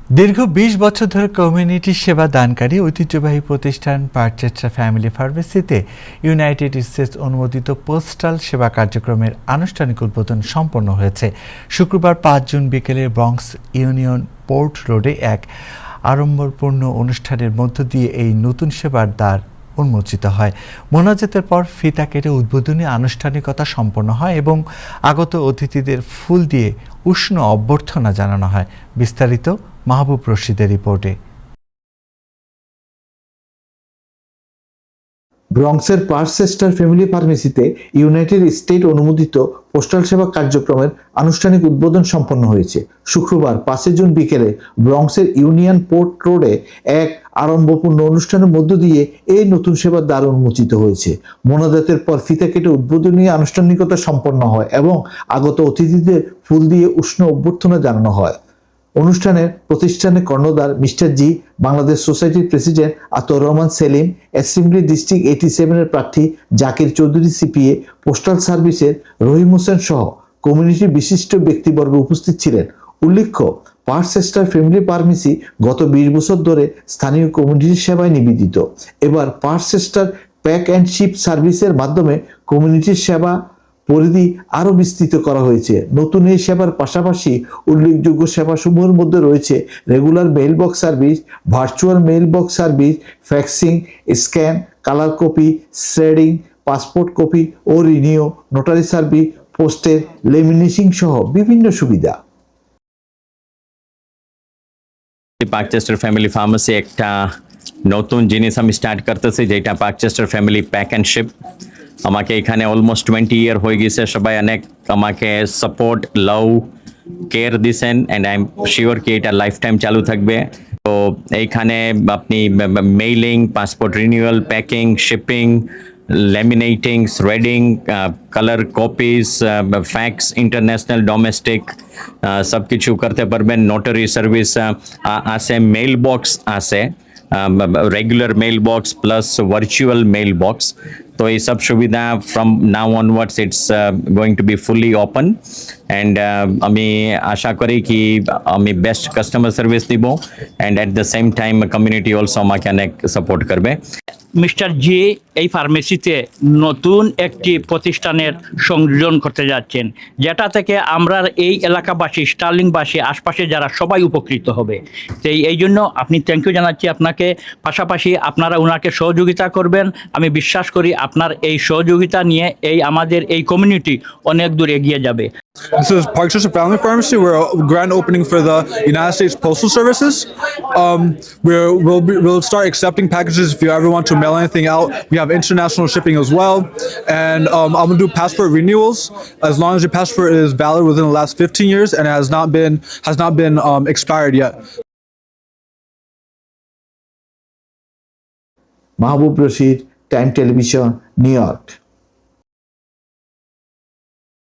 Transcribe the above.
দীর্ঘ ২০ বছর ধরে কমিউনিটি সেবা দানকারী ঐতিহ্যবাহী প্রতিষ্ঠান পারচেস্ট্রা ফ্যামিলি ফার্মেসিতে ইউনাইটেড স্টেটস অনুমোদিত পোস্টাল সেবা কার্যক্রমের আনুষ্ঠানিক উদ্বোধন সম্পন্ন হয়েছে। শুক্রবার ৫ জুন বিকেলে ব্রঙ্কস ইউনিয়ন পোর্ট রোডে এক আড়ম্বরপূর্ণ অনুষ্ঠানের মধ্য দিয়ে এই নতুন সেবার দ্বার উন্মোচিত হয়। মোনাজাতের পর ফিতা কেটে উদ্বোধনী আনুষ্ঠানিকতা সম্পন্ন হয় এবং আগত অতিথিদের ফুল দিয়ে উষ্ণ অভ্যর্থনা জানানো হয়। বিস্তারিত মাহবুব রশিদের রিপোর্টে। ব্রঙ্কসের পারচেস্টার ফ্যামিলি ফার্মেসিতে ইউনাইটেড স্টেট অনুমোদিত পোস্টাল সেবা কার্যক্রমের আনুষ্ঠানিক উদ্বোধন সম্পন্ন হয়েছে। শুক্রবার ৫ জুন বিকেলে ব্রঙ্কসের ইউনিয়ন পোর্ট রোডে এক আড়ম্বরপূর্ণ অনুষ্ঠানের মধ্য দিয়ে এই নতুন সেবার দ্বার উন্মোচিত হয়েছে। মোনাজাতের পর ফিতা কেটে উদ্বোধনী আনুষ্ঠানিকতা সম্পন্ন হয় এবং আগত অতিথিদের ফুল দিয়ে উষ্ণ অভ্যর্থনা জানানো হয়। অনুষ্ঠানে প্রতিষ্ঠানের কর্ণধার মিস্টার জি, বাংলাদেশ সোসাইটির প্রেসিডেন্ট আতর রহমান সেলিম, অ্যাসেম্বলি ডিস্ট্রিক্ট 87-এর প্রার্থী জাকির চৌধুরী সিপিএ, পোস্টাল সার্ভিসের রহিম হোসেন সহ কমিউনিটির বিশিষ্ট ব্যক্তিবর্গ উপস্থিত ছিলেন। উল্লেখ্য, পারচেস্টার ফ্যামিলি ফার্মেসি গত ২০ বছর ধরে স্থানীয় কমিউনিটির সেবায় নিবেদিত। এবার পারচেস্টার প্যাক অ্যান্ড শিপ সার্ভিসের মাধ্যমে কমিউনিটির সেবা পরিধি আরও বিস্তৃত করা হয়েছে। নতুন এই সেবার পাশাপাশি উল্লেখযোগ্য সেবাসমূহের মধ্যে রয়েছে regular mail box service, virtual mail box service, faxing, scan, colour copy, shredding, passport copy ও রিনিউ, নোটারি সার্ভিস, পোস্টের লেমিনেশন সহ বিভিন্ন সুবিধা। পারচেস্টার ফ্যামিলি ফার্মেসি একটা নতুন জিনিস আমি স্টার্ট করতেছি, যেটা পারচেস্টার ফ্যামিলি প্যাক অ্যান্ড শিপ। আমাকে এখানে অলমোস্ট 20 ইয়ার হয়ে গেছে। সবাই অনেক আমাকে সাপোর্ট, লাভ, কেয়ার দিছেন অ্যান্ড আই এম শিওর কি এটা লাইফ টাইম চালু থাকবে। তো এইখানে আপনি mailing, passport renewal, packing, shipping, laminating, threading, colour copies, fax, international, domestic সব কিছু করতে পারবেন। নোটারি সার্ভিস আছে, মেইল বক্স আছে, regular mail box plus virtual mail box. তো এই সব সুবিধা from now onwards it's going to be fully open and আমি আশা করি কি আমি বেস্ট কাস্টমার সার্ভিস দিব and at the same time community also আমাকে অনেক সাপোর্ট করবে। মিস্টার জি এই ফার্মেসিতে নতুন একটি প্রতিষ্ঠানের সংযোজন করতে যাচ্ছেন, যেটা থেকে আমরা এই এলাকাবাসী, স্টার্লিংবাসী, আশপাশে যারা সবাই উপকৃত হবে। তো এই জন্য আপনি থ্যাংক ইউ জানাচ্ছি আপনাকে। পাশাপাশি আপনারা ওনাকে সহযোগিতা করবেন। আমি বিশ্বাস করি আপনার এই সহযোগিতা নিয়ে আমাদের এই কমিউনিটি অনেক দূর এগিয়ে যাবে। This is Parsecster Family Pharmacy. We're a grand opening for the United States Postal Services. We'll start accepting packages if you ever want to mail anything out. We have international shipping as well, and I'm gonna do passport renewals as long as your passport is valid within the last 15 years and has not been expired yet. Mahbub Rashid, time television, new York.